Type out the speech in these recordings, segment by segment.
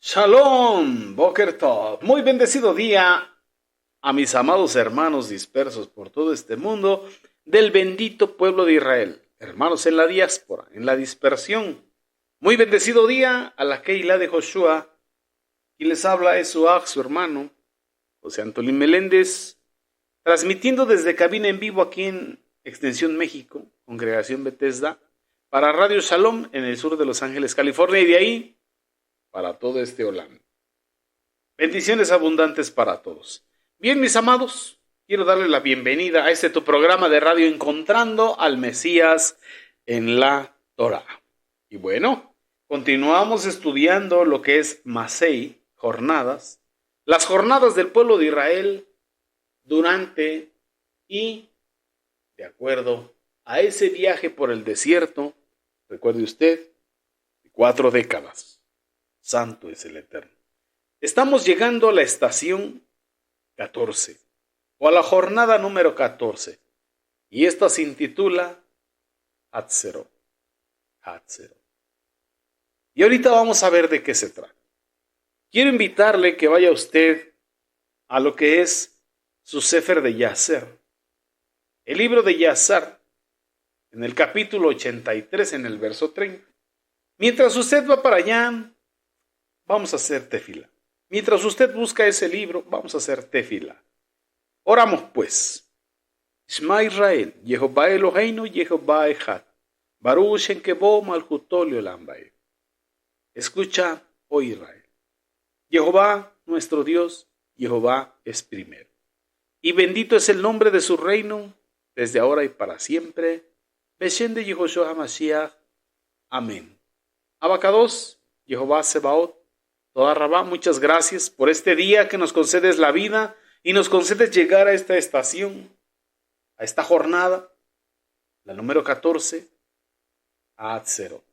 Shalom, Boker Tov. Muy bendecido día a mis amados hermanos dispersos por todo este mundo del bendito pueblo de Israel. Hermanos en la diáspora, en la dispersión. Muy bendecido día a la Keilah de Joshua. Y les habla es su hermano, José Antolín Meléndez, transmitiendo desde cabina en vivo aquí en Extensión México, Congregación Bethesda, para Radio Shalom en el sur de Los Ángeles, California, y de ahí para todo este Holanda. Bendiciones abundantes para todos. Bien, mis amados, quiero darle la bienvenida a tu programa de radio Encontrando al Mesías en la Torá. Y bueno, continuamos estudiando lo que es Masei, jornadas, las jornadas del pueblo de Israel durante y de acuerdo a ese viaje por el desierto, recuerde usted, 4 décadas. Santo es el Eterno. Estamos llegando a la estación 14, o a la jornada número 14, y esta se intitula Hatzerot. Y ahorita vamos a ver de qué se trata. Quiero invitarle que vaya usted a lo que es su Sefer de Yaser, el libro de Yaser, en el capítulo 83, en el verso 30. Mientras usted va para allá, vamos a hacer tefila. Mientras usted busca ese libro, vamos a hacer tefila. Oramos pues. Shema Israel, Yehová Eloheinu, Yehová Echad, Baruch Shem Kebo Malchuto Leolam Vaed. Escucha, oh Israel. Jehová, nuestro Dios, Jehová es primero. Y bendito es el nombre de su reino, desde ahora y para siempre. Beshem de Yehoshua HaMashiach. Amén. Abacados, Jehová Sebaot. Toda Rabá, muchas gracias por este día que nos concedes la vida y nos concedes llegar a esta estación, a esta jornada, la número 14, a Hatzerot.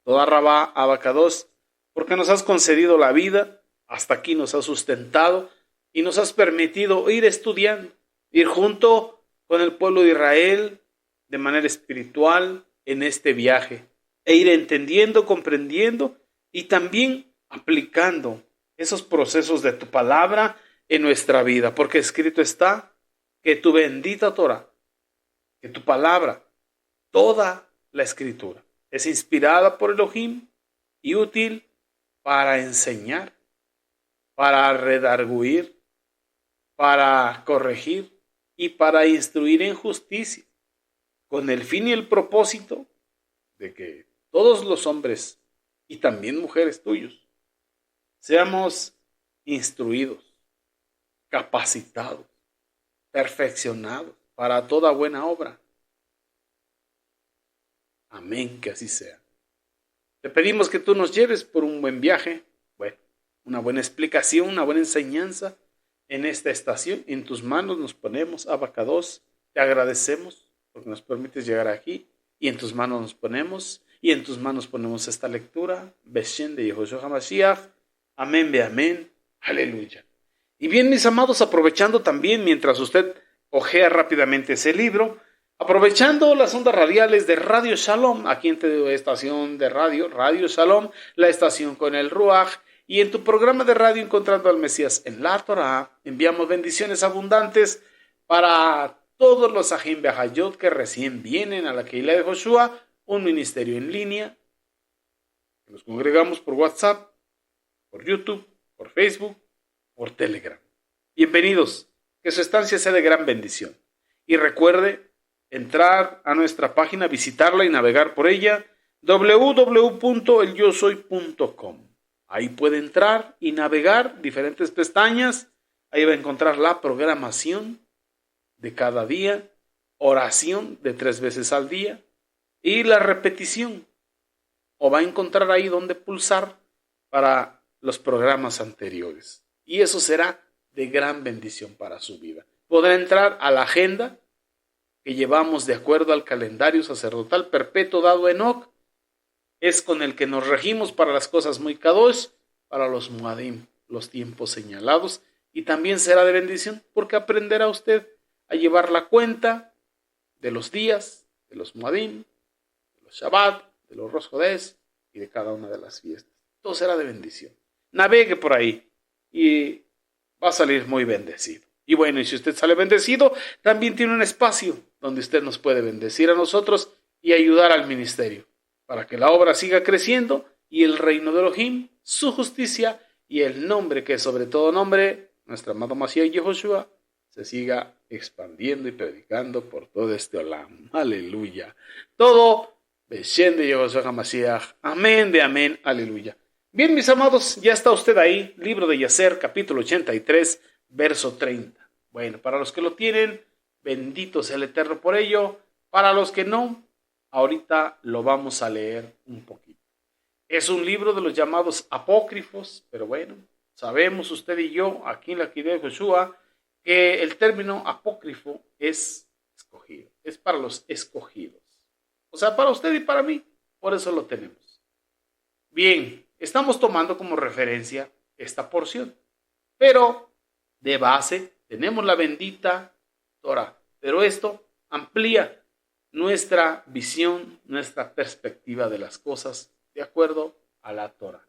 Toda Rabá, Abacados, porque nos has concedido la vida, hasta aquí nos has sustentado y nos has permitido ir estudiando, ir junto con el pueblo de Israel de manera espiritual en este viaje e ir entendiendo, comprendiendo y también aplicando esos procesos de tu palabra en nuestra vida, porque escrito está que tu bendita Torah, que tu palabra, toda la escritura, es inspirada por Elohim y útil para enseñar, para redarguir, para corregir y para instruir en justicia, con el fin y el propósito de que todos los hombres y también mujeres tuyos seamos instruidos, capacitados, perfeccionados para toda buena obra. Amén, que así sea. Te pedimos que tú nos lleves por un buen viaje, una buena explicación, una buena enseñanza en esta estación. En tus manos nos ponemos, Abacados, te agradecemos porque nos permites llegar aquí, y en tus manos nos ponemos, y en tus manos ponemos esta lectura, Beshem de Yehoshua HaMashiach. Amén, ve amén, aleluya. Y bien, mis amados, aprovechando también, mientras usted ojea rápidamente ese libro, aprovechando las ondas radiales de Radio Shalom, aquí en tu estación de radio, Radio Shalom, la estación con el Ruach, y en tu programa de radio Encontrando al Mesías en la Torá, enviamos bendiciones abundantes para todos los Ajim Behayot que recién vienen a la Keilah de Joshua, un ministerio en línea. Nos congregamos por WhatsApp, por YouTube, por Facebook, por Telegram. Bienvenidos, que su estancia sea de gran bendición. Y recuerde entrar a nuestra página, visitarla y navegar por ella, www.elyosoy.com. Ahí puede entrar y navegar diferentes pestañas. Ahí va a encontrar la programación de cada día, oración de 3 veces al día y la repetición. O va a encontrar ahí donde pulsar para los programas anteriores. Y eso será de gran bendición para su vida. Podrá entrar a la agenda que llevamos de acuerdo al calendario sacerdotal perpetuo dado a Enoc. Es con el que nos regimos para las cosas muy kadosh, para los muadim, los tiempos señalados. Y también será de bendición porque aprenderá usted a llevar la cuenta de los días, de los muadim, de los Shabbat, de los Rosh Hodés y de cada una de las fiestas. Todo será de bendición. navegue por ahí y va a salir muy bendecido. Y bueno, y si usted sale bendecido, también tiene un espacio donde usted nos puede bendecir a nosotros y ayudar al ministerio para que la obra siga creciendo y el reino de Elohim, su justicia y el nombre que es sobre todo nombre, nuestro amado Mashiach Yehoshua, se siga expandiendo y predicando por todo este olam. Aleluya. Todo Beshem de Yehoshua HaMashiach. Amén de amén. Aleluya. Bien, mis amados, ya está usted ahí. Libro de Yacer, capítulo 83, verso 30. Bueno, para los que lo tienen, bendito sea el Eterno por ello. Para los que no, ahorita lo vamos a leer un poquito. Es un libro de los llamados apócrifos, pero bueno, sabemos usted y yo, aquí en la Kidei Joshua, que el término apócrifo es escogido, es para los escogidos. O sea, para usted y para mí, por eso lo tenemos. Bien, estamos tomando como referencia esta porción, pero de base tenemos la bendita Torah, pero esto amplía nuestra visión, nuestra perspectiva de las cosas de acuerdo a la Torah.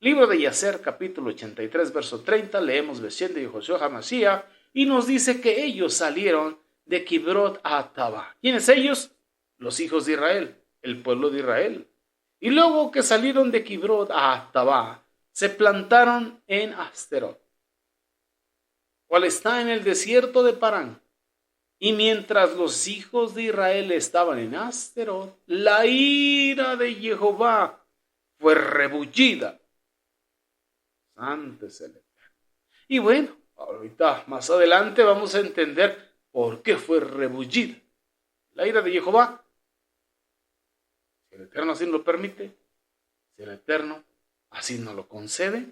Libro de Yacer, capítulo 83, verso 30, leemos Beshem de Yehoshua HaMashiach y nos dice que ellos salieron de Kibrot Ataba. ¿Quiénes ellos? Los hijos de Israel, el pueblo de Israel. Y luego que salieron de Kibrot Ataba, se plantaron en Asterot, cual está en el desierto de Parán. Y mientras los hijos de Israel estaban en Asterot, la ira de Jehová fue rebullida. Santo es el Eterno. Y bueno, ahorita más adelante vamos a entender por qué fue rebullida la ira de Jehová. Si el Eterno así nos lo permite, si el Eterno así nos lo concede,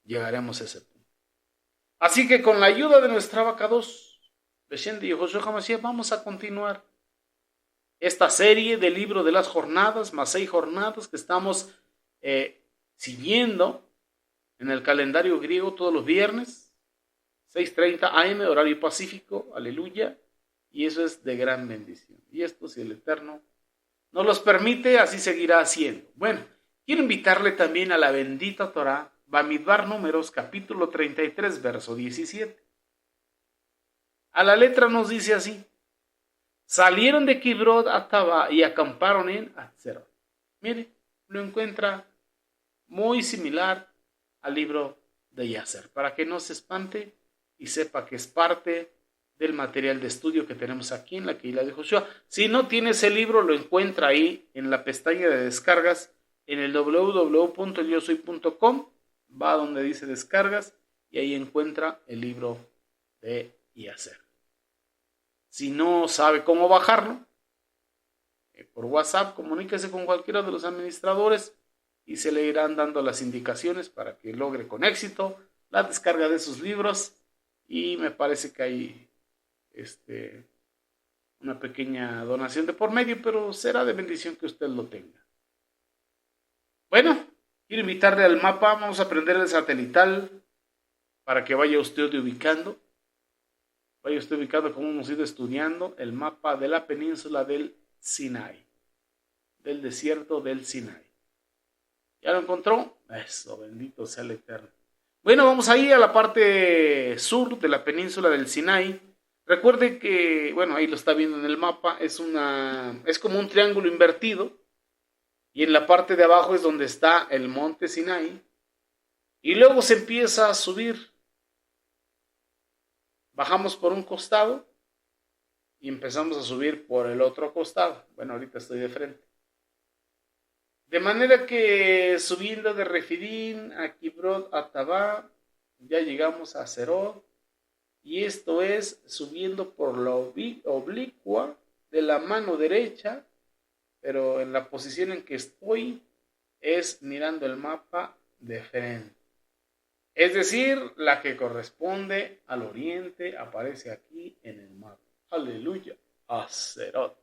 llegaremos a ese punto. Así que con la ayuda de nuestra Abacados, Beshem de Yehoshua HaMashiach, vamos a continuar esta serie del libro de las jornadas, más 6 jornadas que estamos siguiendo en el calendario griego todos los viernes, 6:30 AM, horario pacífico, aleluya, y eso es de gran bendición. Y esto, si el Eterno nos los permite, así seguirá haciendo. Bueno, quiero invitarle también a la bendita Torah, Bamidbar Números, capítulo 33, verso 17. A la letra nos dice así: salieron de Kibrot Ataba y acamparon en Atzerot. Mire, lo encuentra muy similar al libro de Yacer, para que no se espante y sepa que es parte del material de estudio que tenemos aquí en la Keilah de Joshua. Si no tiene ese libro, lo encuentra ahí en la pestaña de descargas en el www.elyosoy.com, va donde dice descargas y ahí encuentra el libro de Yacer. Si no sabe cómo bajarlo, por WhatsApp, comuníquese con cualquiera de los administradores y se le irán dando las indicaciones para que logre con éxito la descarga de sus libros. Y me parece que hay una pequeña donación de por medio, pero será de bendición que usted lo tenga. Bueno, quiero invitarle al mapa. Vamos a aprender el satelital para que vaya usted ubicando. Vaya usted ubicando como hemos ido estudiando el mapa de la península del Sinai, del desierto del Sinai. ¿Ya lo encontró? Eso, bendito sea el Eterno. Bueno, vamos ahí a la parte sur de la península del Sinai. Recuerde que, bueno, ahí lo está viendo en el mapa, es como un triángulo invertido. Y en la parte de abajo es donde está el monte Sinai. Y luego se empieza a subir. Bajamos por un costado y empezamos a subir por el otro costado. Bueno, ahorita estoy de frente. De manera que subiendo de Refidim a Kibrot Ataba, ya llegamos a Zerot. Y esto es subiendo por la oblicua de la mano derecha, pero en la posición en que estoy es mirando el mapa de frente. Es decir, la que corresponde al oriente aparece aquí en el mapa. Aleluya. Aserot.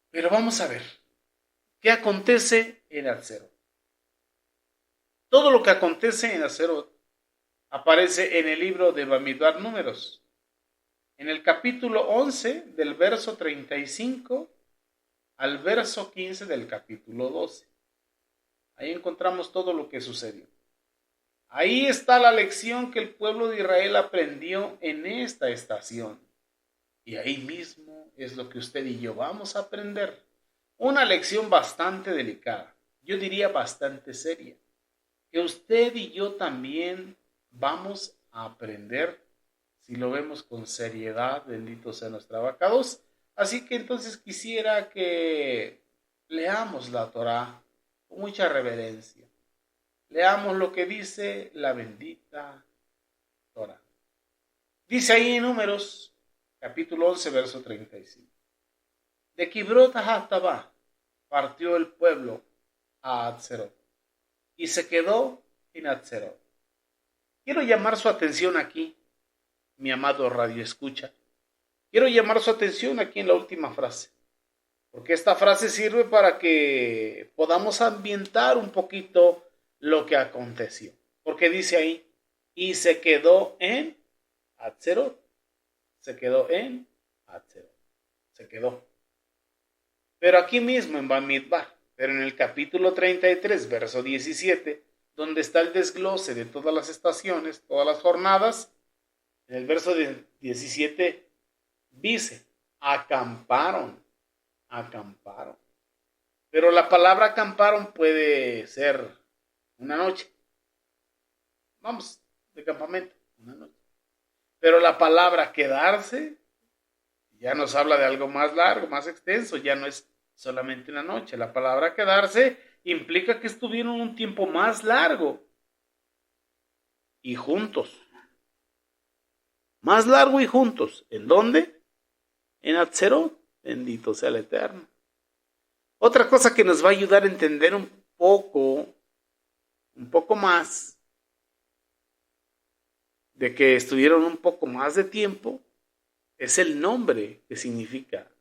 Pero vamos a ver, ¿qué acontece en Aserot? Todo lo que acontece en Aserot aparece en el libro de Bamidbar Números. En el capítulo 11, del verso 35 al verso 15 del capítulo 12. Ahí encontramos todo lo que sucedió. Ahí está la lección que el pueblo de Israel aprendió en esta estación. Y ahí mismo es lo que usted y yo vamos a aprender. Una lección bastante delicada, yo diría bastante seria, que usted y yo también vamos a aprender si lo vemos con seriedad, bendito sea nuestro abacados. Así que entonces quisiera que leamos la Torá con mucha reverencia. Leamos lo que dice la bendita Torá. Dice ahí en Números, capítulo 11, verso 35. De Kibrot Hatabá partió el pueblo a Atzerot y se quedó en Atzerot. Quiero llamar su atención aquí, mi amado radio escucha. Quiero llamar su atención aquí en la última frase, porque esta frase sirve para que podamos ambientar un poquito lo que aconteció. Porque dice ahí, y se quedó en Atzerot. Se quedó en Atzerot. Se quedó. Pero aquí mismo en Bamidbar, pero en el capítulo 33, verso 17, donde está el desglose de todas las estaciones, todas las jornadas, en el verso 17 dice, acamparon. Pero la palabra acamparon puede ser una noche. Vamos, de campamento, una noche. Pero la palabra quedarse ya nos habla de algo más largo, más extenso, ya no es solamente una noche. La palabra quedarse implica que estuvieron un tiempo más largo y juntos. Más largo y juntos. ¿En dónde? En Atzerot. Bendito sea el Eterno. Otra cosa que nos va a ayudar a entender un poco más de que estuvieron un poco más de tiempo es el nombre que significa,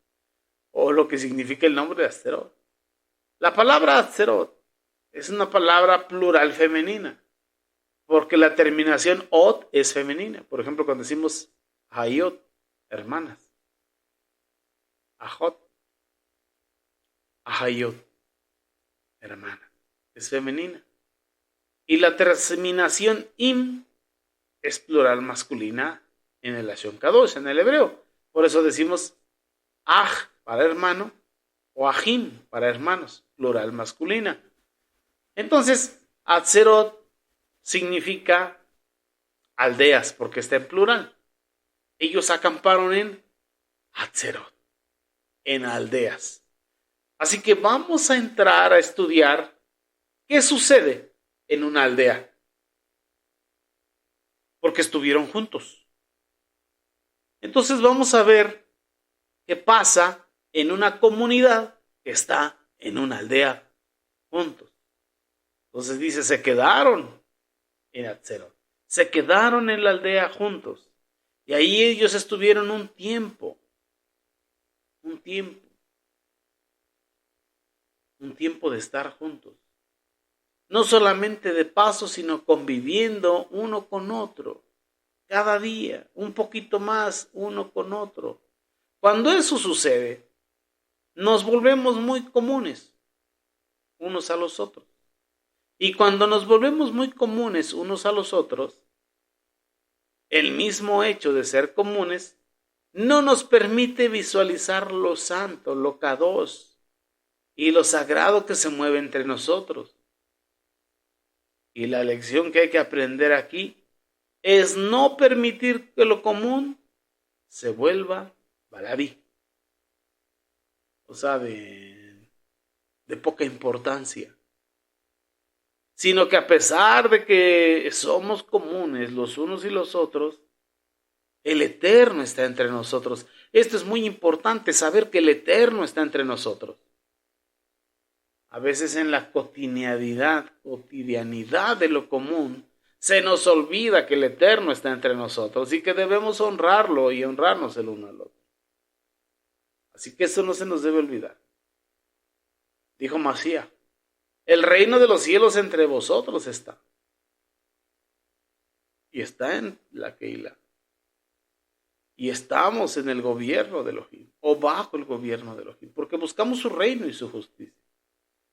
o lo que significa el nombre de Atzerot. La palabra Atzerot es una palabra plural femenina, porque la terminación ot es femenina. Por ejemplo, cuando decimos hayot, hermanas, ajot, ahayot, hermana, es femenina. Y la terminación im es plural masculina en el Lashon Kadosh, en el hebreo. Por eso decimos aj para hermano o ajim para hermanos, plural masculina. Entonces, Atzerot significa aldeas porque está en plural. Ellos acamparon en Atzerot, en aldeas. Así que vamos a entrar a estudiar qué sucede en una aldea. Porque estuvieron juntos. Entonces vamos a ver qué pasa en una comunidad que está en una aldea juntos. Entonces dice, se quedaron en Atzerot. Se quedaron en la aldea juntos. Y ahí ellos estuvieron un tiempo. Un tiempo de estar juntos. No solamente de paso, sino conviviendo uno con otro. Cada día, un poquito más uno con otro. Cuando eso sucede, nos volvemos muy comunes unos a los otros. Y cuando nos volvemos muy comunes unos a los otros, el mismo hecho de ser comunes no nos permite visualizar lo santo, lo kadosh y lo sagrado que se mueve entre nosotros. Y la lección que hay que aprender aquí es no permitir que lo común se vuelva baladí. O sea, de poca importancia. Sino que a pesar de que somos comunes los unos y los otros, el Eterno está entre nosotros. Esto es muy importante, saber que el Eterno está entre nosotros. A veces en la cotidianidad de lo común, se nos olvida que el Eterno está entre nosotros y que debemos honrarlo y honrarnos el uno al otro. Así que eso no se nos debe olvidar. Dijo Masías, el reino de los cielos entre vosotros está. Y está en la Keilah. Y estamos en el gobierno de Elohim, o bajo el gobierno de Elohim, porque buscamos su reino y su justicia.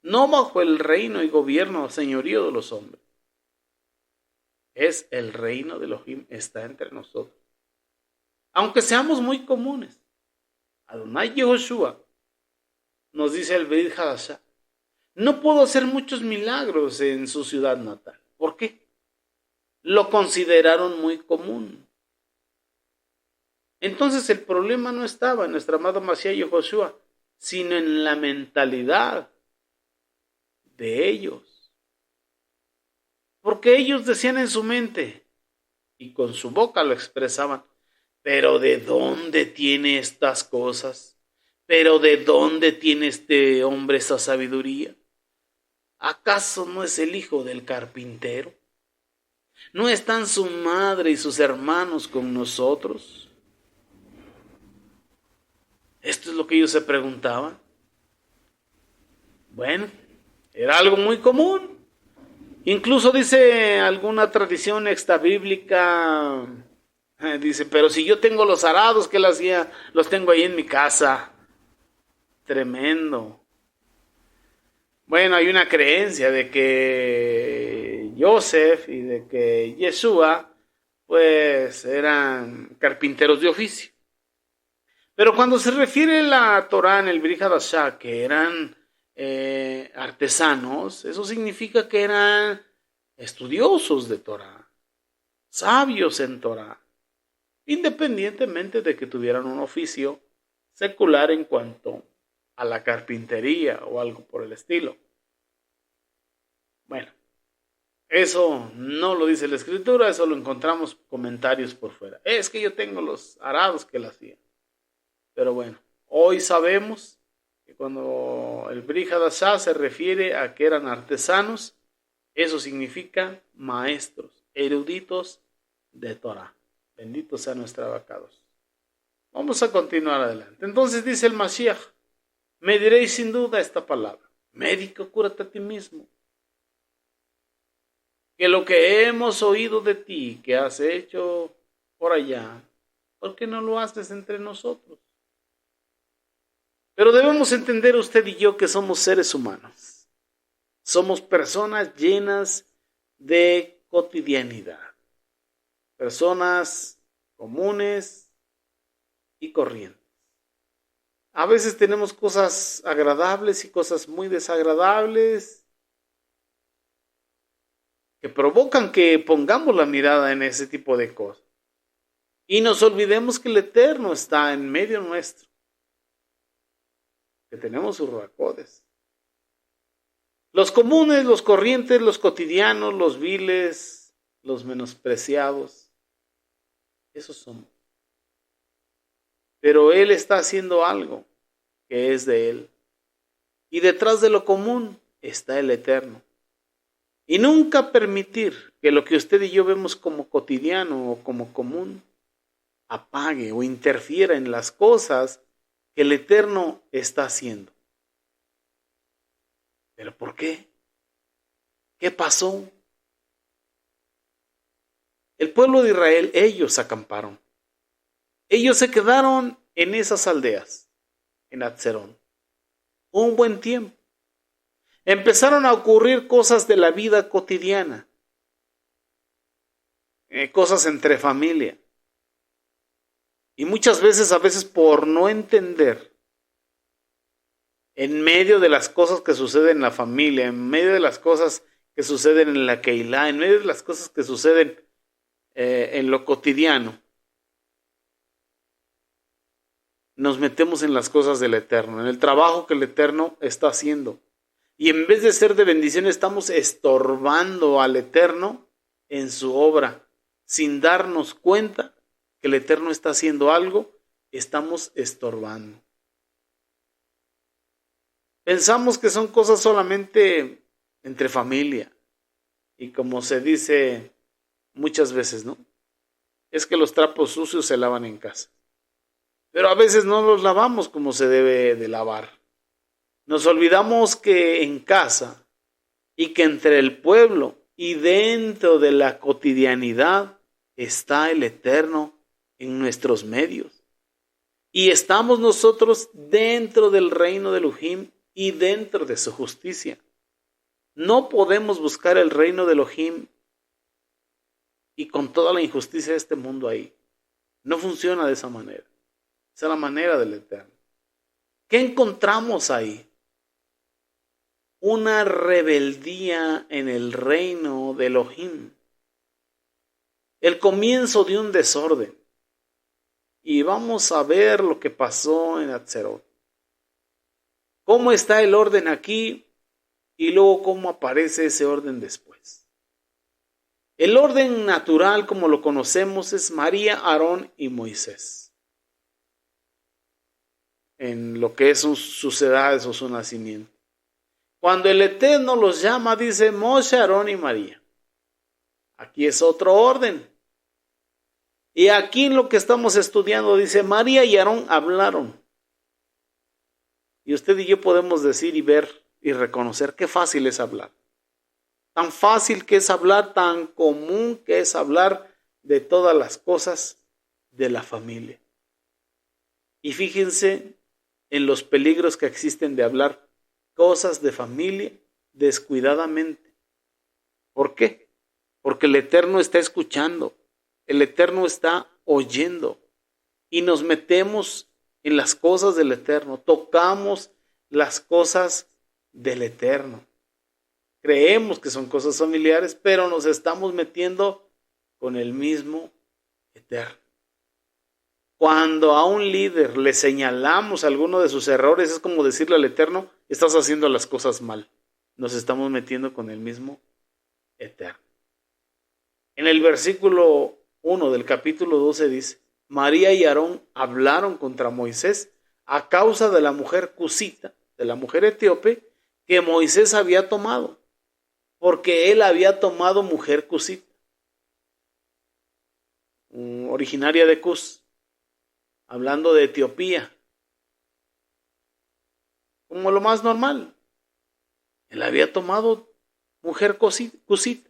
no bajo el reino y gobierno, señorío de los hombres. Es el reino de Elohim, está entre nosotros. Aunque seamos muy comunes. Adonai Yehoshua, nos dice el Brit Hadashah, no pudo hacer muchos milagros en su ciudad natal. ¿Por qué? Lo consideraron muy común. Entonces el problema no estaba en nuestro amado Mashiach Yehoshua, sino en la mentalidad de ellos. Porque ellos decían en su mente, y con su boca lo expresaban, pero ¿de dónde tiene estas cosas? ¿Pero de dónde tiene este hombre esa sabiduría? ¿Acaso no es el hijo del carpintero? ¿No están su madre y sus hermanos con nosotros? Esto es lo que ellos se preguntaban. Bueno, era algo muy común. Incluso dice alguna tradición extrabíblica, dice, pero si yo tengo los arados que él hacía, los tengo ahí en mi casa. Tremendo. Bueno, hay una creencia de que Joseph y de que Yeshua, pues eran carpinteros de oficio. Pero cuando se refiere la Torá en el Brit Hadashah, que eran artesanos, eso significa que eran estudiosos de Torá, sabios en Torá, independientemente de que tuvieran un oficio secular en cuanto a la carpintería o algo por el estilo. Bueno, eso no lo dice la Escritura, eso lo encontramos comentarios por fuera. Es que yo tengo los arados que él hacía. Pero bueno, hoy sabemos que cuando el Brit Hadashah se refiere a que eran artesanos, eso significa maestros, eruditos de Torah. Bendito sea nuestro abacados. Vamos a continuar adelante. Entonces dice el Mashiach, me diréis sin duda esta palabra, médico, cúrate a ti mismo. Que lo que hemos oído de ti, que has hecho por allá, ¿por qué no lo haces entre nosotros? Pero debemos entender usted y yo que somos seres humanos. Somos personas llenas de cotidianidad. Personas comunes y corrientes. A veces tenemos cosas agradables y cosas muy desagradables que provocan que pongamos la mirada en ese tipo de cosas. Y nos olvidemos que el Eterno está en medio nuestro. Que tenemos sus racodes. Los comunes, los corrientes, los cotidianos, los viles, los menospreciados. Esos somos. Pero Él está haciendo algo que es de Él. Y detrás de lo común está el Eterno. Y nunca permitir que lo que usted y yo vemos como cotidiano o como común apague o interfiera en las cosas que el Eterno está haciendo. ¿Pero por qué? ¿Qué pasó? El pueblo de Israel, ellos acamparon. Ellos se quedaron en esas aldeas, en Atzerón, un buen tiempo. Empezaron a ocurrir cosas de la vida cotidiana, cosas entre familia. Y muchas veces, a veces por no entender, en medio de las cosas que suceden en la familia, en medio de las cosas que suceden en la Keilah, en medio de las cosas que suceden en lo cotidiano, nos metemos en las cosas del Eterno, en el trabajo que el Eterno está haciendo. Y en vez de ser de bendición, estamos estorbando al Eterno en su obra, sin darnos cuenta que el Eterno está haciendo algo, estamos estorbando. Pensamos que son cosas solamente entre familia. Y como se dice muchas veces, ¿no? Es que los trapos sucios se lavan en casa. Pero a veces no los lavamos como se debe de lavar. Nos olvidamos que en casa y que entre el pueblo y dentro de la cotidianidad está el Eterno en nuestros medios. Y estamos nosotros dentro del reino de Elohim y dentro de su justicia. No podemos buscar el reino de Elohim y con toda la injusticia de este mundo ahí. No funciona de esa manera. Esa es la manera del Eterno. ¿Qué encontramos ahí? Una rebeldía en el reino de Elohim. El comienzo de un desorden. Y vamos a ver lo que pasó en Atzerot. Cómo está el orden aquí y luego cómo aparece ese orden después. El orden natural, como lo conocemos, es María, Aarón y Moisés. En lo que es sus edades o su nacimiento. Cuando el Eterno los llama, dice Moshe, Aarón y María. Aquí es otro orden. Y aquí en lo que estamos estudiando dice, María y Aarón hablaron. Y usted y yo podemos decir y ver y reconocer qué fácil es hablar. Tan fácil que es hablar, tan común que es hablar de todas las cosas de la familia. Y fíjense en los peligros que existen de hablar cosas de familia descuidadamente. ¿Por qué? Porque el Eterno está escuchando. El Eterno está oyendo y nos metemos en las cosas del Eterno, tocamos las cosas del Eterno. Creemos que son cosas familiares, pero nos estamos metiendo con el mismo Eterno. Cuando a un líder le señalamos alguno de sus errores, es como decirle al Eterno, estás haciendo las cosas mal. Nos estamos metiendo con el mismo Eterno. En el versículo 1 del capítulo 12 dice, María y Aarón hablaron contra Moisés a causa de la mujer cusita, de la mujer etíope, que Moisés había tomado, porque él había tomado mujer cusita, originaria de Cus, hablando de Etiopía, como lo más normal. Él había tomado mujer cusita.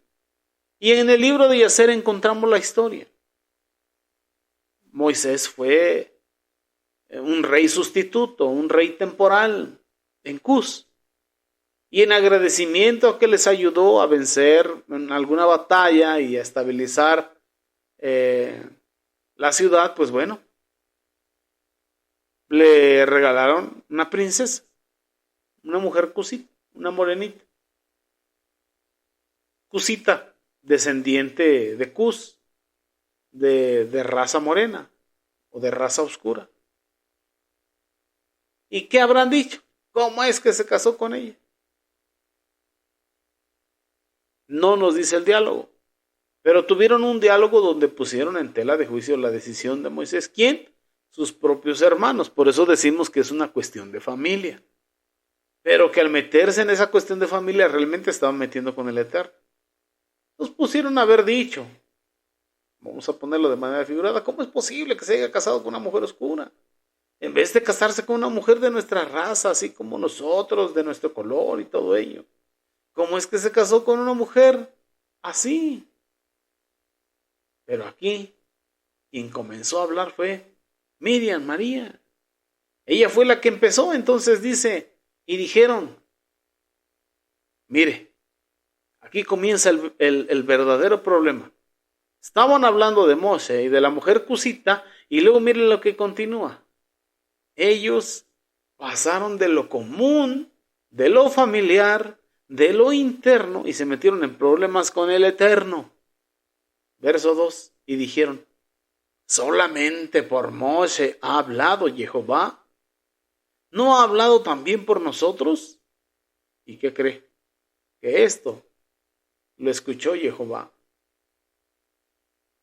Y en el libro de Yacer encontramos la historia. Moisés fue un rey sustituto, un rey temporal en Cus. Y en agradecimiento a que les ayudó a vencer en alguna batalla y a estabilizar la ciudad, pues bueno, le regalaron una princesa, una mujer cusita, una morenita. Cusita, descendiente de Cus, de raza morena o de raza oscura. ¿Y qué habrán dicho? ¿Cómo es que se casó con ella? No nos dice el diálogo, pero tuvieron un diálogo donde pusieron en tela de juicio la decisión de Moisés. ¿Quién? Sus propios hermanos. Por eso decimos que es una cuestión de familia. Pero que al meterse en esa cuestión de familia realmente estaban metiendo con el Eterno. Nos pusieron a haber dicho, vamos a ponerlo de manera figurada, ¿cómo es posible que se haya casado con una mujer oscura? En vez de casarse con una mujer de nuestra raza, así como nosotros, de nuestro color y todo ello. ¿Cómo es que se casó con una mujer así? Pero aquí, quien comenzó a hablar fue Miriam, María. Ella fue la que empezó, entonces dice, y dijeron, mire, aquí comienza el verdadero problema. Estaban hablando de Moshe y de la mujer cusita, y luego miren lo que continúa. Ellos pasaron de lo común, de lo familiar, de lo interno, y se metieron en problemas con el Eterno. Verso 2, y dijeron, solamente por Moshe ha hablado Jehová. ¿No ha hablado también por nosotros? ¿Y qué cree? Que esto lo escuchó Jehová.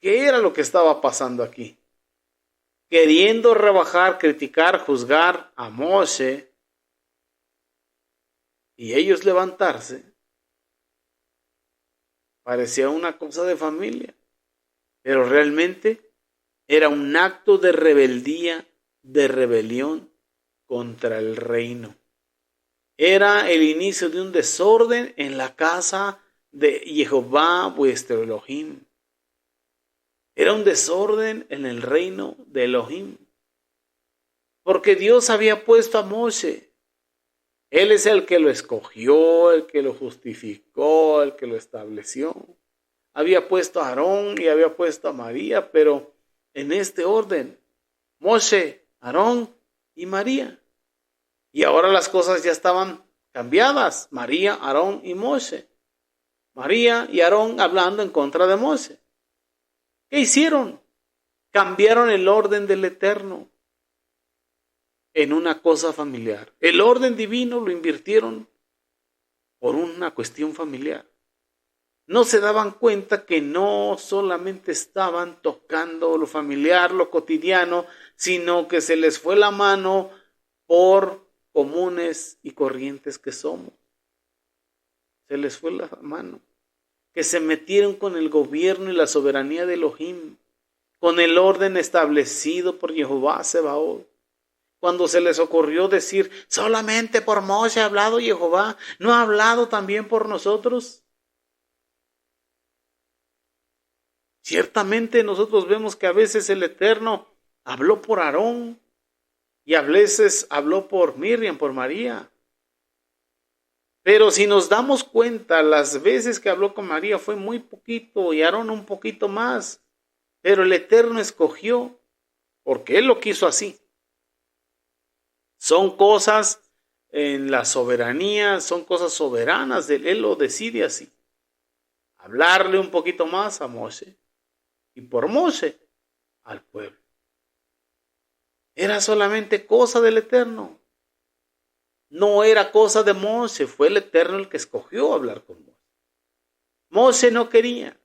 ¿Qué era lo que estaba pasando aquí? Queriendo rebajar, criticar, juzgar a Moshe y ellos levantarse, parecía una cosa de familia, pero realmente era un acto de rebeldía, de rebelión contra el reino. Era el inicio de un desorden en la casa de Jehová vuestro Elohim. Era un desorden en el reino de Elohim. Porque Dios había puesto a Moshe Él es el que lo escogió, el que lo justificó, el que lo estableció. Había puesto a Aarón y había puesto a María, pero en este orden, Moshe, Aarón y María. Y ahora las cosas ya estaban cambiadas. María, Aarón y Moshe. María y Aarón hablando en contra de Moshe. ¿Qué hicieron? Cambiaron el orden del Eterno en una cosa familiar. El orden divino lo invirtieron por una cuestión familiar. No se daban cuenta que no solamente estaban tocando lo familiar, lo cotidiano, sino que se les fue la mano por comunes y corrientes que somos. Se les fue la mano. Que se metieron con el gobierno y la soberanía de Elohim, con el orden establecido por Jehová Sebaot. Cuando se les ocurrió decir, solamente por Moshe ha hablado Jehová, ¿no ha hablado también por nosotros? Ciertamente nosotros vemos que a veces el Eterno habló por Aarón y a veces habló por Miriam, por María. Pero si nos damos cuenta, las veces que habló con María fue muy poquito y Aarón un poquito más. Pero el Eterno escogió porque Él lo quiso así. Son cosas en la soberanía, son cosas soberanas de Él. Él lo decide así. Hablarle un poquito más a Moshe y por Moshe al pueblo. Era solamente cosa del Eterno. No era cosa de Moshe, fue el Eterno el que escogió hablar con Moshe. Moshe no quería.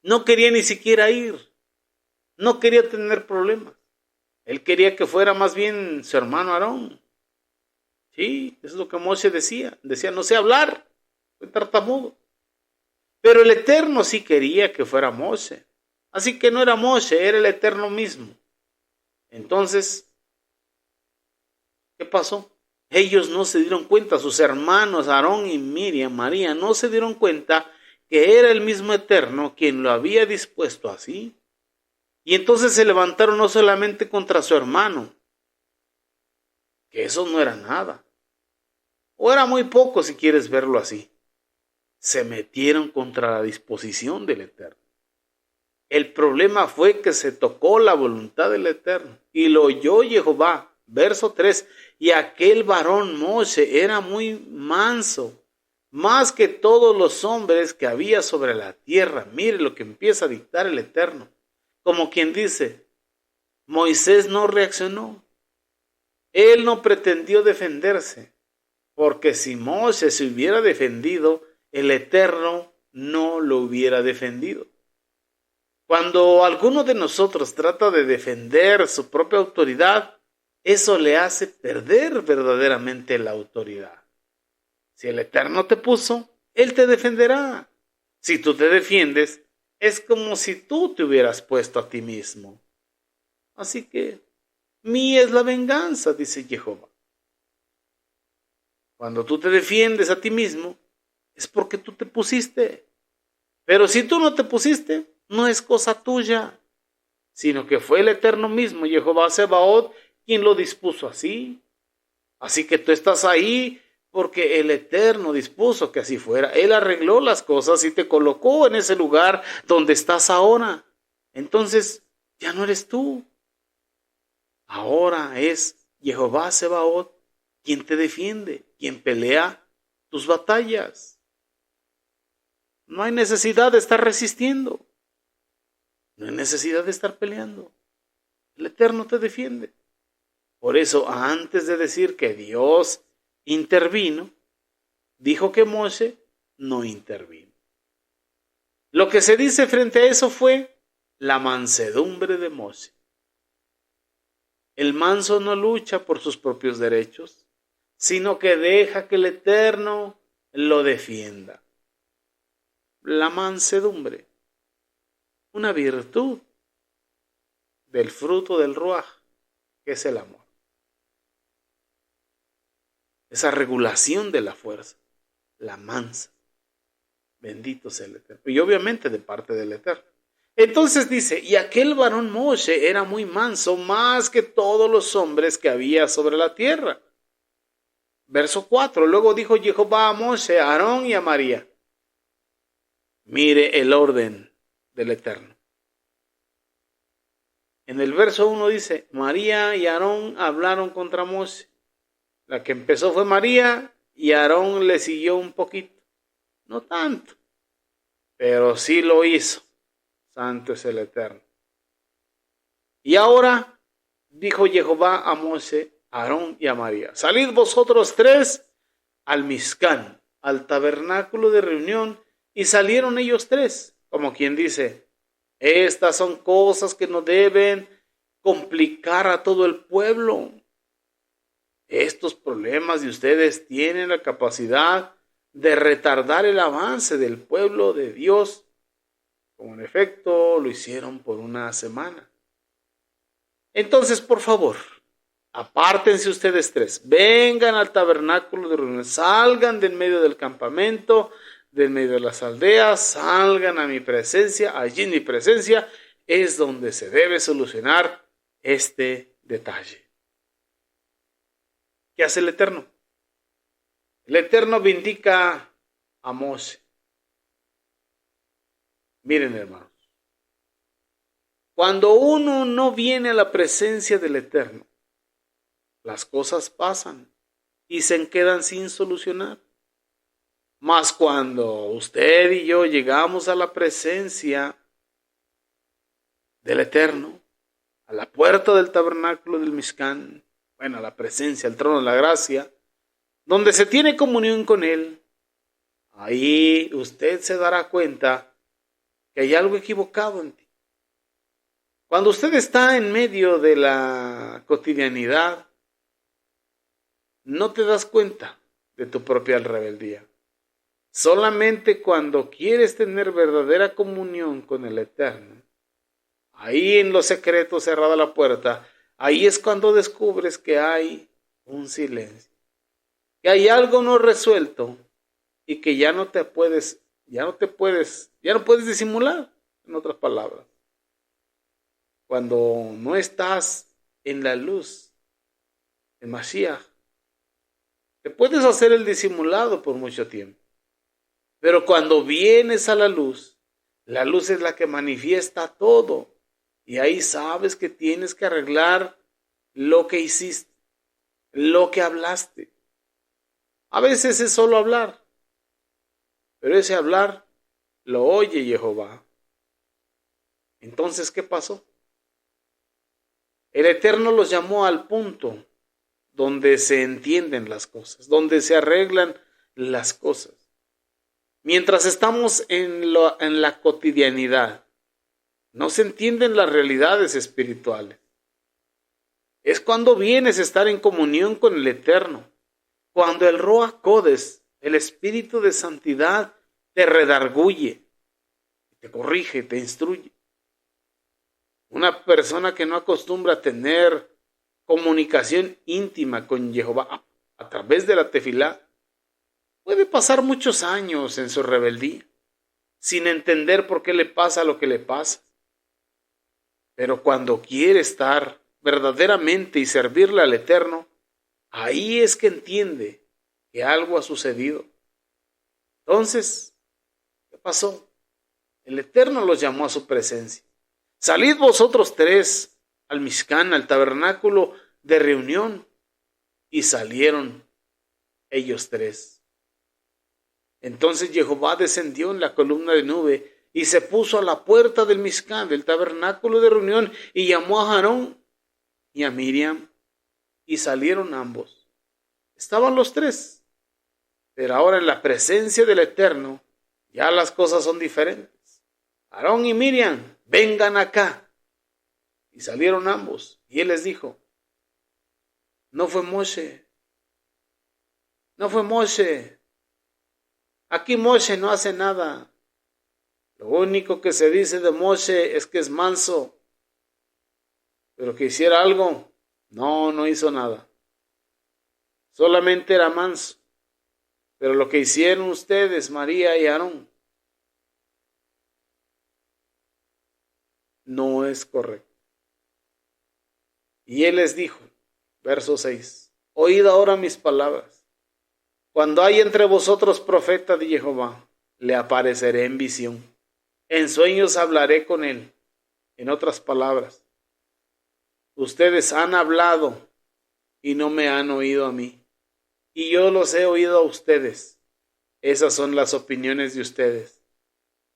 No quería ni siquiera ir. No quería tener problemas. Él quería que fuera más bien su hermano Aarón. Sí, eso es lo que Moshe decía. Decía, no sé hablar, soy tartamudo. Pero el Eterno sí quería que fuera Moshe. Así que no era Moshe, era el Eterno mismo. Entonces, ¿qué pasó? Ellos no se dieron cuenta, sus hermanos Aarón y Miriam, María, no se dieron cuenta que era el mismo Eterno quien lo había dispuesto así. Y entonces se levantaron no solamente contra su hermano, que eso no era nada, o era muy poco si quieres verlo así. Se metieron contra la disposición del Eterno. El problema fue que se tocó la voluntad del Eterno y lo oyó Jehová. Verso 3, y aquel varón Moshe era muy manso, más que todos los hombres que había sobre la tierra. Mire lo que empieza a dictar el Eterno. Como quien dice, Moisés no reaccionó. Él no pretendió defenderse, porque si Moshe se hubiera defendido, el Eterno no lo hubiera defendido. Cuando alguno de nosotros trata de defender su propia autoridad, eso le hace perder verdaderamente la autoridad. Si el Eterno te puso, Él te defenderá. Si tú te defiendes, es como si tú te hubieras puesto a ti mismo. Así que, mía es la venganza, dice Jehová. Cuando tú te defiendes a ti mismo, es porque tú te pusiste. Pero si tú no te pusiste, no es cosa tuya, sino que fue el Eterno mismo, Jehová Sebaot, quien lo dispuso así. Así que tú estás ahí porque el Eterno dispuso que así fuera. Él arregló las cosas y te colocó en ese lugar donde estás ahora. Entonces, ya no eres tú. Ahora es Jehová Sebaot quien te defiende, quien pelea tus batallas. No hay necesidad de estar resistiendo. No hay necesidad de estar peleando. El Eterno te defiende. Por eso, antes de decir que Dios intervino, dijo que Moshe no intervino. Lo que se dice frente a eso fue la mansedumbre de Moshe. El manso no lucha por sus propios derechos, sino que deja que el Eterno lo defienda. La mansedumbre, una virtud del fruto del Ruaj, que es el amor. Esa regulación de la fuerza, la mansa. Bendito sea el Eterno. Y obviamente de parte del Eterno. Entonces dice, y aquel varón Moshe era muy manso, más que todos los hombres que había sobre la tierra. Verso 4. Luego dijo Jehová a Moshe, a Aarón y a María. Mire el orden del Eterno. En el verso 1 dice, María y Aarón hablaron contra Moshe. La que empezó fue María y Aarón le siguió un poquito. No tanto, pero sí lo hizo. Santo es el Eterno. Y ahora dijo Jehová a Moshe, a Aarón y a María, salid vosotros tres al Mizcán, al tabernáculo de reunión, y salieron ellos tres, como quien dice, estas son cosas que no deben complicar a todo el pueblo. Estos problemas de ustedes tienen la capacidad de retardar el avance del pueblo de Dios, como en efecto lo hicieron por una semana. Entonces, por favor, apártense ustedes tres, vengan al tabernáculo de reunión, salgan del medio del campamento, del medio de las aldeas, salgan a mi presencia, allí en mi presencia es donde se debe solucionar este detalle. ¿Qué hace el Eterno? El Eterno vindica a Moshe. Miren, hermanos, cuando uno no viene a la presencia del Eterno, las cosas pasan y se quedan sin solucionar. Mas cuando usted y yo llegamos a la presencia del Eterno, a la puerta del tabernáculo del Mizcán, bueno, a la presencia, al trono de la gracia, donde se tiene comunión con Él, ahí usted se dará cuenta que hay algo equivocado en ti. Cuando usted está en medio de la cotidianidad, no te das cuenta de tu propia rebeldía. Solamente cuando quieres tener verdadera comunión con el Eterno, ahí en lo secreto, cerrada la puerta, ahí es cuando descubres que hay un silencio, que hay algo no resuelto y que ya no puedes disimular, en otras palabras. Cuando no estás en la luz de Mashiach, te puedes hacer el disimulado por mucho tiempo. Pero cuando vienes a la luz es la que manifiesta todo. Y ahí sabes que tienes que arreglar lo que hiciste, lo que hablaste. A veces es solo hablar, pero ese hablar lo oye Jehová. Entonces, ¿qué pasó? El Eterno los llamó al punto donde se entienden las cosas, donde se arreglan las cosas. Mientras estamos en la cotidianidad, no se entienden las realidades espirituales. Es cuando vienes a estar en comunión con el Eterno, cuando el Ruach Kodesh, el Espíritu de Santidad, te redarguye, te corrige, te instruye. Una persona que no acostumbra a tener comunicación íntima con Jehová a través de la tefilá, puede pasar muchos años en su rebeldía, sin entender por qué le pasa lo que le pasa. Pero cuando quiere estar verdaderamente y servirle al Eterno, ahí es que entiende que algo ha sucedido. Entonces, ¿qué pasó? El Eterno los llamó a su presencia. Salid vosotros tres al Mizcán, al tabernáculo de reunión. Y salieron ellos tres. Entonces Jehová descendió en la columna de nube y se puso a la puerta del Mizcán, del tabernáculo de reunión, y llamó a Aarón y a Miriam, y salieron ambos. Estaban los tres, pero ahora en la presencia del Eterno ya las cosas son diferentes. Aarón y Miriam, vengan acá. Y salieron ambos, y él les dijo, no fue Moshe. Aquí Moshe no hace nada. Lo único que se dice de Moshe es que es manso. Pero que hiciera algo, no hizo nada. Solamente era manso. Pero lo que hicieron ustedes, María y Aarón, no es correcto. Y él les dijo, verso 6, oíd ahora mis palabras. Cuando hay entre vosotros profeta de Jehová, le apareceré en visión. En sueños hablaré con él. En otras palabras, ustedes han hablado y no me han oído a mí. Y yo los he oído a ustedes. Esas son las opiniones de ustedes.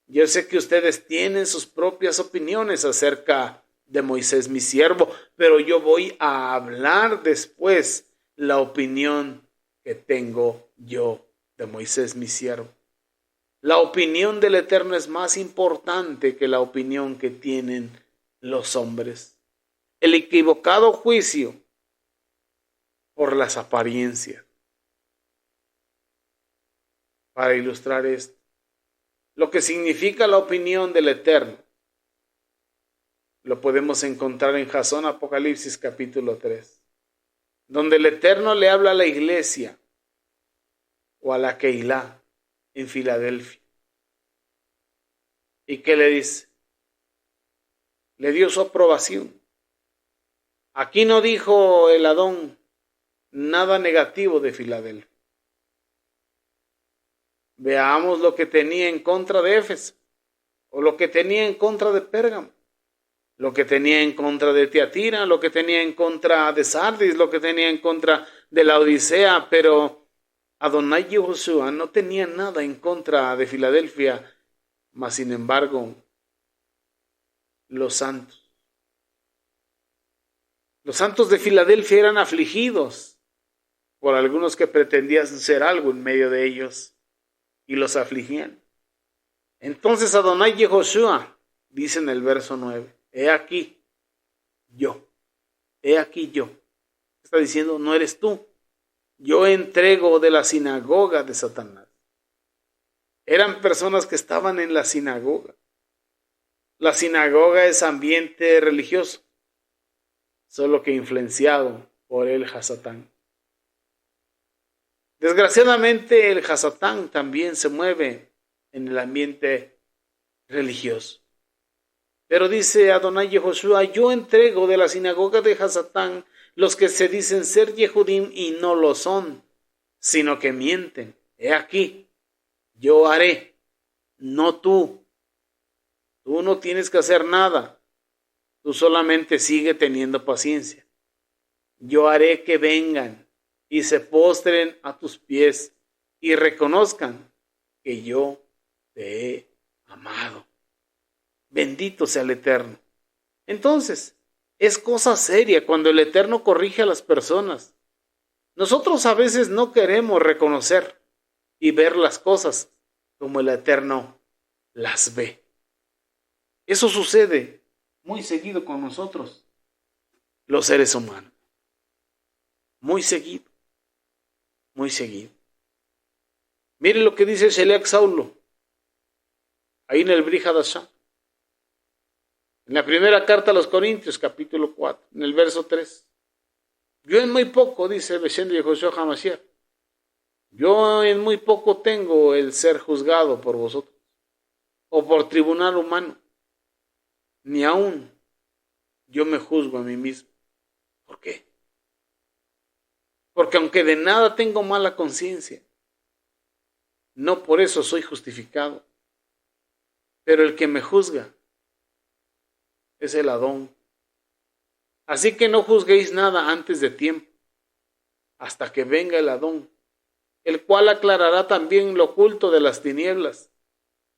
Yo sé que ustedes tienen sus propias opiniones acerca de Moisés, mi siervo, pero yo voy a hablar después la opinión que tengo yo de Moisés, mi siervo. La opinión del Eterno es más importante que la opinión que tienen los hombres. El equivocado juicio por las apariencias. Para ilustrar esto, lo que significa la opinión del Eterno, lo podemos encontrar en Jasón Apocalipsis capítulo 3, donde el Eterno le habla a la iglesia o a la Keilah en Filadelfia. ¿Y qué le dice? Le dio su aprobación. Aquí no dijo el Adón nada negativo de Filadelfia. Veamos lo que tenía en contra de Éfeso, o lo que tenía en contra de Pérgamo, lo que tenía en contra de Tiatira, lo que tenía en contra de Sardis, lo que tenía en contra de la Odisea, pero Adonai Yehoshua no tenía nada en contra de Filadelfia, mas sin embargo, los santos de Filadelfia eran afligidos por algunos que pretendían ser algo en medio de ellos y los afligían. Entonces Adonai Yehoshua dice en el verso 9, he aquí yo. Está diciendo, no eres tú. Yo entrego de la sinagoga de Satanás. Eran personas que estaban en la sinagoga. La sinagoga es ambiente religioso, solo que influenciado por el Hasatán. Desgraciadamente el Hasatán también se mueve en el ambiente religioso. Pero dice Adonai Yehoshua, yo entrego de la sinagoga de Hasatán los que se dicen ser Yehudim y no lo son, sino que mienten. He aquí, yo haré, no tú. Tú no tienes que hacer nada. Tú solamente sigue teniendo paciencia. Yo haré que vengan y se postren a tus pies y reconozcan que yo te he amado. Bendito sea el Eterno. Entonces, es cosa seria cuando el Eterno corrige a las personas. Nosotros a veces no queremos reconocer y ver las cosas como el Eterno las ve. Eso sucede muy seguido con nosotros, los seres humanos. Muy seguido. Mire lo que dice Sheleach Saulo, ahí en el Brit Hadashah. En la primera carta a los Corintios, capítulo 4, en el verso 3. Yo en muy poco, dice Beshem de Yehoshua HaMashiach, yo en muy poco tengo el ser juzgado por vosotros, o por tribunal humano, ni aún yo me juzgo a mí mismo. ¿Por qué? Porque aunque de nada tengo mala conciencia, no por eso soy justificado. Pero el que me juzga es el Adón. Así que no juzguéis nada antes de tiempo, hasta que venga el Adón, el cual aclarará también lo oculto de las tinieblas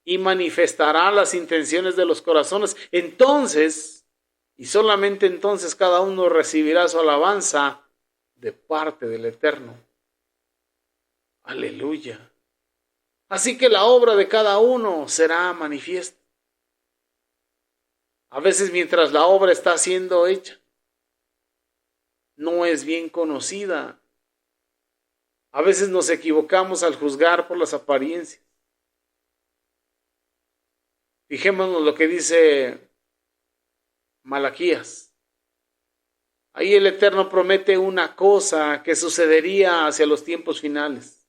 y manifestará las intenciones de los corazones. Entonces, y solamente entonces, cada uno recibirá su alabanza de parte del Eterno. Aleluya. Así que la obra de cada uno será manifiesta. A veces mientras la obra está siendo hecha, no es bien conocida. A veces nos equivocamos al juzgar por las apariencias. Fijémonos lo que dice Malaquías. Ahí el Eterno promete una cosa que sucedería hacia los tiempos finales.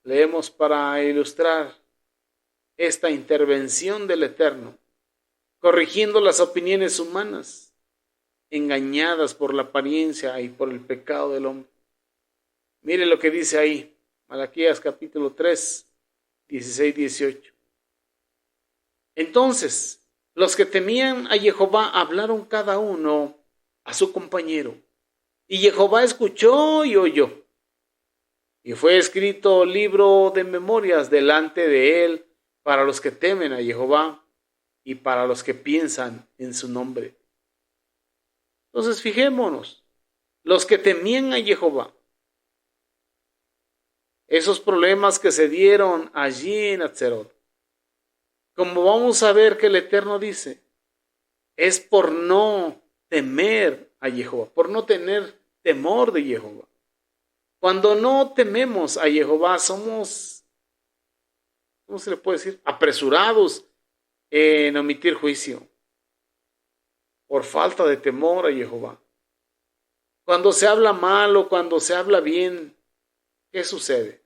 Leemos para ilustrar esta intervención del Eterno, corrigiendo las opiniones humanas, engañadas por la apariencia y por el pecado del hombre. Mire lo que dice ahí, Malaquías capítulo 3, 16, 18. Entonces, los que temían a Jehová hablaron cada uno a su compañero, y Jehová escuchó y oyó. Y fue escrito libro de memorias delante de él para los que temen a Jehová y para los que piensan en su nombre. Entonces, fijémonos, los que temían a Jehová, esos problemas que se dieron allí en Atzerot, como vamos a ver que el Eterno dice, es por no temer a Jehová, por no tener temor de Jehová. Cuando no tememos a Jehová, somos, ¿cómo se le puede decir? Apresurados en omitir juicio, por falta de temor a Jehová. Cuando se habla mal o cuando se habla bien, ¿qué sucede?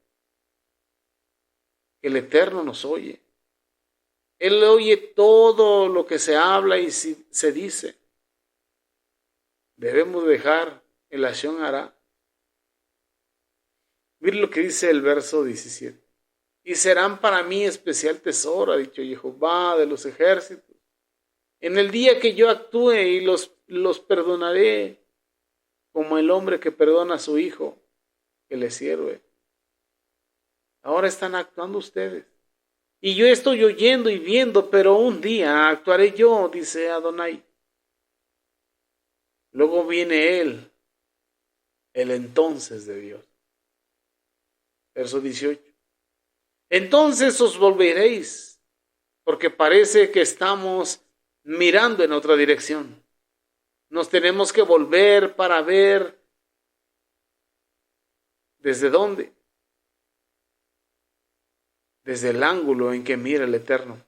Que el Eterno nos oye. Él oye todo lo que se habla y se dice. Debemos dejar el Lashon Hara. Mira lo que dice el verso 17. Y serán para mí especial tesoro, ha dicho Jehová de los ejércitos. En el día que yo actúe y los perdonaré, como el hombre que perdona a su hijo, que le sirve. Ahora están actuando ustedes. Y yo estoy oyendo y viendo, pero un día actuaré yo, dice Adonai. Luego viene él, el entonces de Dios. Verso 18. Entonces os volveréis, porque parece que estamos mirando en otra dirección. Nos tenemos que volver para ver desde dónde. Desde el ángulo en que mira el Eterno.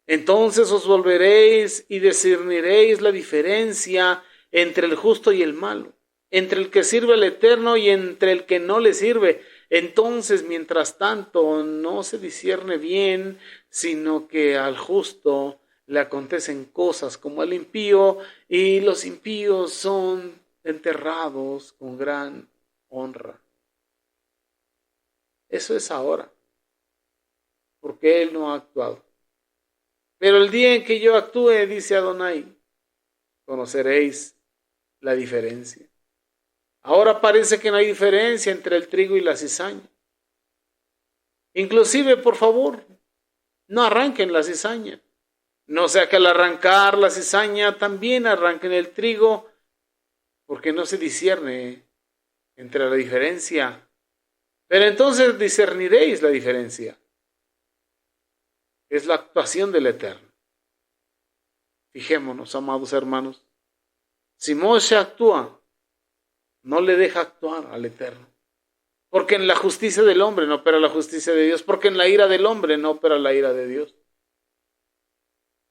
Entonces os volveréis y discerniréis la diferencia entre el justo y el malo, entre el que sirve al Eterno y entre el que no le sirve. Entonces, mientras tanto, no se discierne bien, sino que al justo le acontecen cosas como al impío, y los impíos son enterrados con gran honra. Eso es ahora, porque él no ha actuado. Pero el día en que yo actúe, dice Adonai, conoceréis la diferencia. Ahora parece que no hay diferencia entre el trigo y la cizaña. Inclusive, por favor, no arranquen la cizaña. No sea que al arrancar la cizaña también arranquen el trigo, porque no se discierne entre la diferencia. Pero entonces discerniréis la diferencia. Es la actuación del Eterno. Fijémonos, amados hermanos. Si Moshe actúa, no le deja actuar al Eterno. Porque en la justicia del hombre no opera la justicia de Dios. Porque en la ira del hombre no opera la ira de Dios.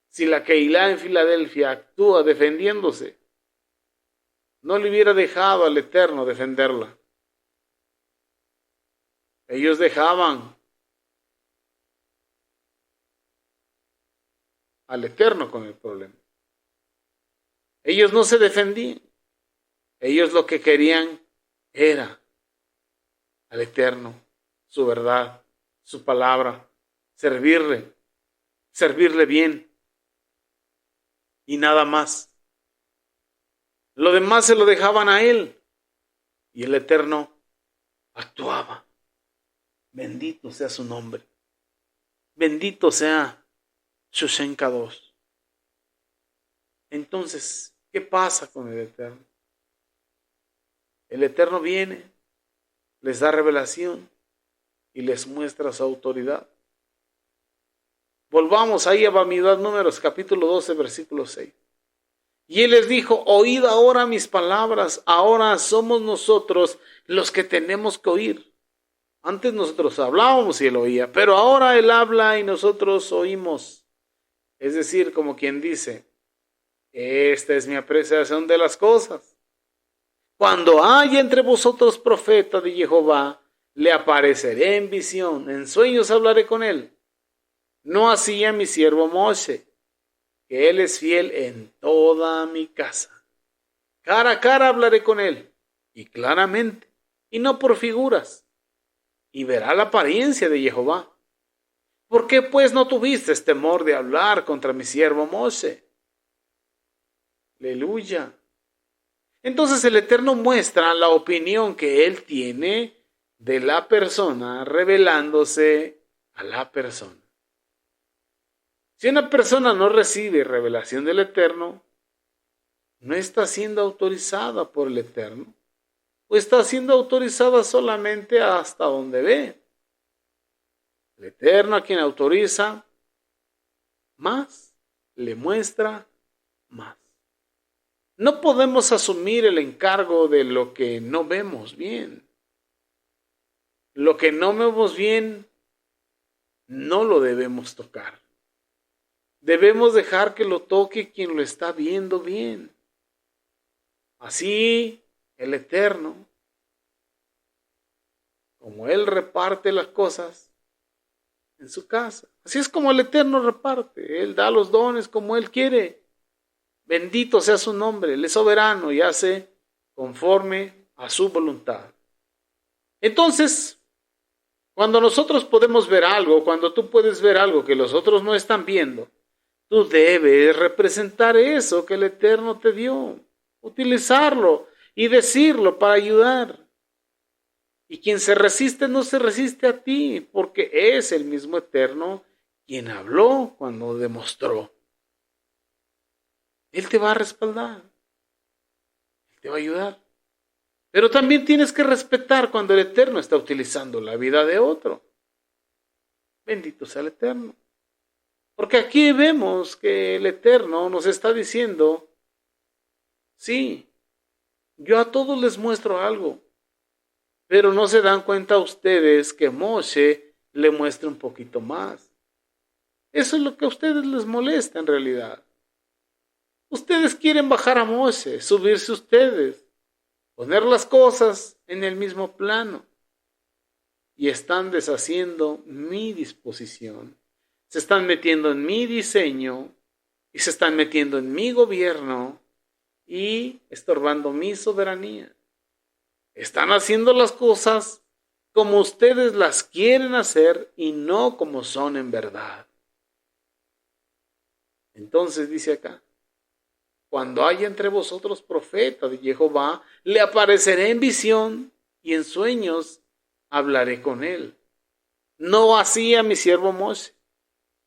Si la Keilah en Filadelfia actúa defendiéndose, no le hubiera dejado al Eterno defenderla. Ellos dejaban al Eterno con el problema. Ellos no se defendían. Ellos lo que querían era al Eterno, su verdad, su palabra, servirle bien y nada más. Lo demás se lo dejaban a él y el Eterno actuaba. Bendito sea su nombre. Bendito sea Shoshen Kadosh. Entonces, ¿qué pasa con el Eterno? El Eterno viene, les da revelación y les muestra su autoridad. Volvamos ahí a Bamidad Números, capítulo 12, versículo 6. Y él les dijo, oíd ahora mis palabras, ahora somos nosotros los que tenemos que oír. Antes nosotros hablábamos y él oía, pero ahora él habla y nosotros oímos. Es decir, como quien dice, esta es mi apreciación de las cosas. Cuando haya entre vosotros profeta de Jehová, le apareceré en visión, en sueños hablaré con él. No así a mi siervo Moshe, que él es fiel en toda mi casa. Cara a cara hablaré con él, y claramente, y no por figuras, y verá la apariencia de Jehová. ¿Por qué pues no tuviste temor de hablar contra mi siervo Moshe? Aleluya. Entonces el Eterno muestra la opinión que él tiene de la persona, revelándose a la persona. Si una persona no recibe revelación del Eterno, no está siendo autorizada por el Eterno, o está siendo autorizada solamente hasta donde ve. El Eterno, a quien autoriza más, le muestra más. No podemos asumir el encargo de lo que no vemos bien. Lo que no vemos bien, no lo debemos tocar. Debemos dejar que lo toque quien lo está viendo bien. Así, el Eterno, como Él reparte las cosas en su casa. Así es como el Eterno reparte. Él da los dones como Él quiere. Bendito sea su nombre. Él es soberano y hace conforme a su voluntad. Entonces, cuando nosotros podemos ver algo, cuando tú puedes ver algo que los otros no están viendo, tú debes representar eso que el Eterno te dio, utilizarlo y decirlo para ayudar. Y quien se resiste no se resiste a ti, porque es el mismo Eterno quien habló cuando demostró. Él te va a respaldar, Él te va a ayudar. Pero también tienes que respetar cuando el Eterno está utilizando la vida de otro. Bendito sea el Eterno. Porque aquí vemos que el Eterno nos está diciendo, sí, yo a todos les muestro algo, pero no se dan cuenta ustedes que Moshe le muestra un poquito más. Eso es lo que a ustedes les molesta en realidad. Ustedes quieren bajar a Moshe, subirse ustedes, poner las cosas en el mismo plano y están deshaciendo mi disposición. Se están metiendo en mi diseño y se están metiendo en mi gobierno y estorbando mi soberanía. Están haciendo las cosas como ustedes las quieren hacer y no como son en verdad. Entonces dice acá, cuando haya entre vosotros profeta de Jehová, le apareceré en visión y en sueños hablaré con él. No así a mi siervo Moshe,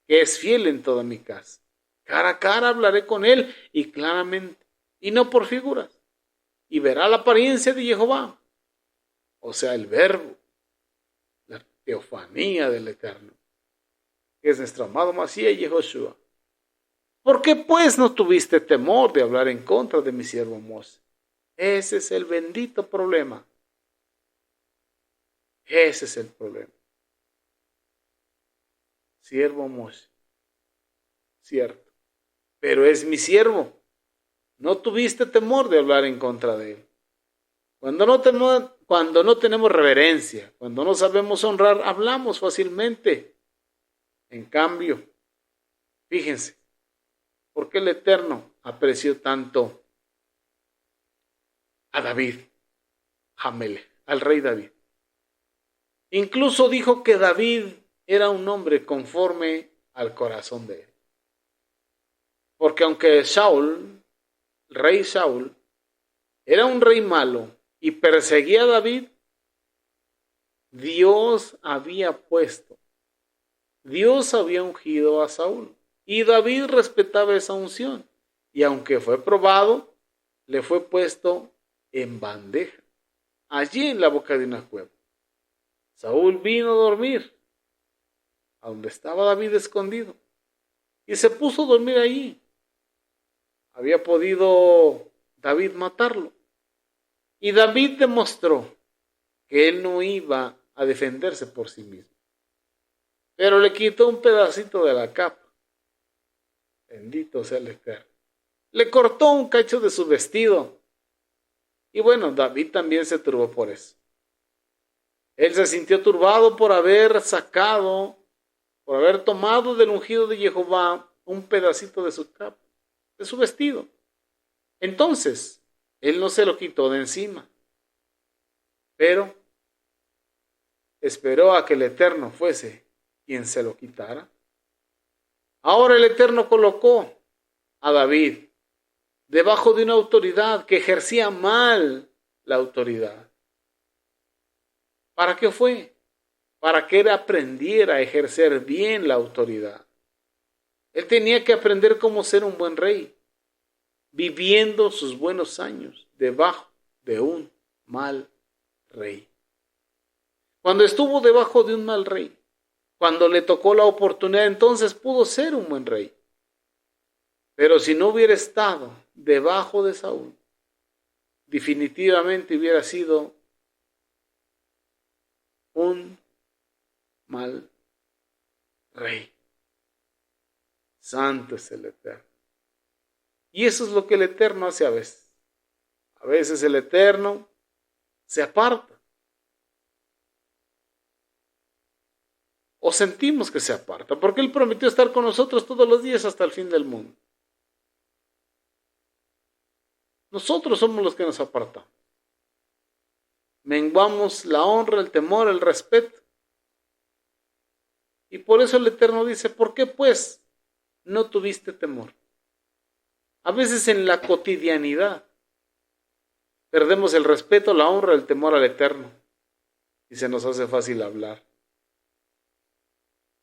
que es fiel en toda mi casa. Cara a cara hablaré con él y claramente, y no por figuras. Y verá la apariencia de Jehová, o sea, el verbo, la teofanía del Eterno, que es nuestro amado Masías y Yehoshua. ¿Por qué pues no tuviste temor de hablar en contra de mi siervo Moshe? Ese es el bendito problema. Ese es el problema. Siervo Moshe. Cierto. Pero es mi siervo. No tuviste temor de hablar en contra de él. Cuando no tenemos reverencia, cuando no sabemos honrar, hablamos fácilmente. En cambio, fíjense, ¿por qué el Eterno apreció tanto a David, al rey David? Incluso dijo que David era un hombre conforme al corazón de él. Porque aunque el rey Saúl, era un rey malo y perseguía a David, Dios había ungido a Saúl. Y David respetaba esa unción. Y aunque fue probado, le fue puesto en bandeja, allí en la boca de una cueva. Saúl vino a dormir a donde estaba David escondido y se puso a dormir allí. Había podido David matarlo. Y David demostró que él no iba a defenderse por sí mismo. Pero le quitó un pedacito de la capa. Bendito sea el Eterno. Le cortó un cacho de su vestido. Y bueno, David también se turbó por eso. Él se sintió turbado por haber tomado del ungido de Jehová un pedacito de su capa, de su vestido. Entonces, él no se lo quitó de encima. pero esperó a que el Eterno fuese quien se lo quitara. Ahora el Eterno colocó a David debajo de una autoridad que ejercía mal la autoridad. ¿Para qué fue? Para que él aprendiera a ejercer bien la autoridad. Él tenía que aprender cómo ser un buen rey, viviendo sus buenos años debajo de un mal rey. Cuando estuvo debajo de un mal rey, cuando le tocó la oportunidad, entonces pudo ser un buen rey. Pero si no hubiera estado debajo de Saúl, definitivamente hubiera sido un mal rey. Santo es el Eterno. Y eso es lo que el Eterno hace a veces. A veces el Eterno se aparta. O sentimos que se aparta, porque Él prometió estar con nosotros todos los días hasta el fin del mundo. Nosotros somos los que nos apartamos. Menguamos la honra, el temor, el respeto. Y por eso el Eterno dice, ¿por qué pues no tuviste temor? A veces en la cotidianidad perdemos el respeto, la honra, el temor al Eterno. Y se nos hace fácil hablar.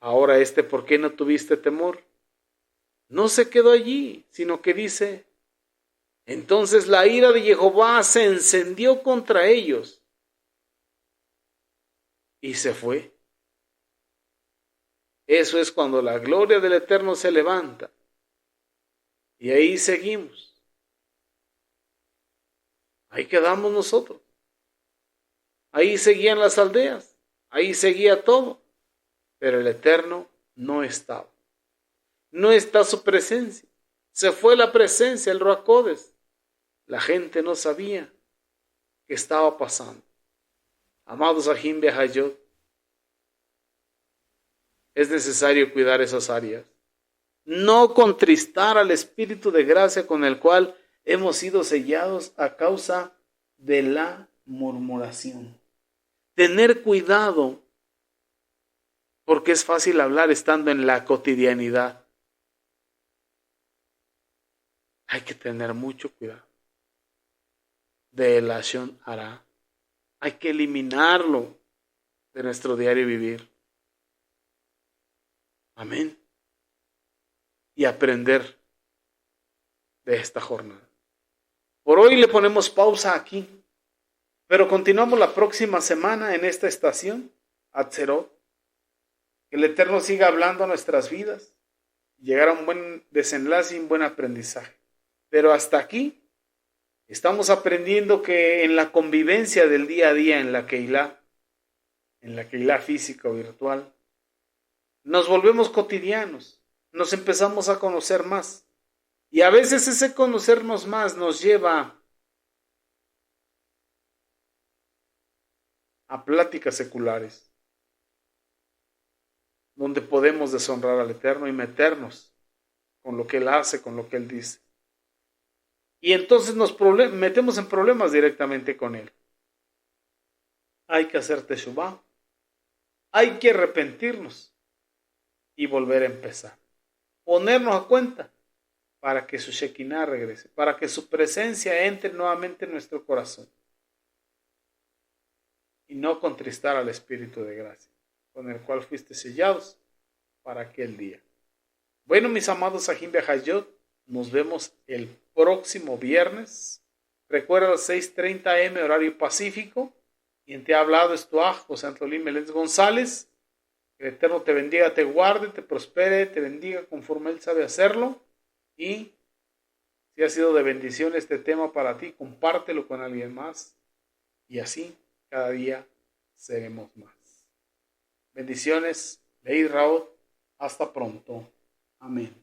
Ahora ¿por qué no tuviste temor? No se quedó allí, sino que dice, entonces la ira de Jehová se encendió contra ellos y se fue. Eso es cuando la gloria del Eterno se levanta. Y ahí seguimos. Ahí quedamos nosotros. Ahí seguían las aldeas. Ahí seguía todo. Pero el Eterno no estaba. No está su presencia. Se fue la presencia, el Ruach Kodesh. La gente no sabía qué estaba pasando. Amados Ajim Behayot, es necesario cuidar esas áreas. No contristar al Espíritu de gracia con el cual hemos sido sellados a causa de la murmuración. Tener cuidado, porque es fácil hablar estando en la cotidianidad. Hay que tener mucho cuidado. De Lashon Hara. Hay que eliminarlo de nuestro diario vivir. Amén. Y aprender de esta jornada. Por hoy le ponemos pausa aquí, pero continuamos la próxima semana en esta estación, Atzerot. Que el Eterno siga hablando a nuestras vidas, llegar a un buen desenlace y un buen aprendizaje. Pero hasta aquí estamos aprendiendo que en la convivencia del día a día en la Keilah física o virtual, nos volvemos cotidianos, nos empezamos a conocer más. Y a veces ese conocernos más nos lleva a pláticas seculares, donde podemos deshonrar al Eterno y meternos con lo que Él hace, con lo que Él dice. Y entonces nos metemos en problemas directamente con Él. Hay que hacer teshuvah, hay que arrepentirnos y volver a empezar. Ponernos a cuenta para que su Shekinah regrese, para que su presencia entre nuevamente en nuestro corazón. Y no contristar al Espíritu de gracia, con el cual fuiste sellados para aquel día. Bueno, mis amados Ajim Behayot, nos vemos el próximo viernes. Recuerda, 6:30 AM, horario pacífico. Quien te ha hablado es tu José Antolín Meléndez González. Que el Eterno te bendiga, te guarde, te prospere, te bendiga conforme Él sabe hacerlo. Y si ha sido de bendición este tema para ti, compártelo con alguien más. Y así cada día seremos más. Bendiciones. Leí Raot. Hasta pronto. Amén.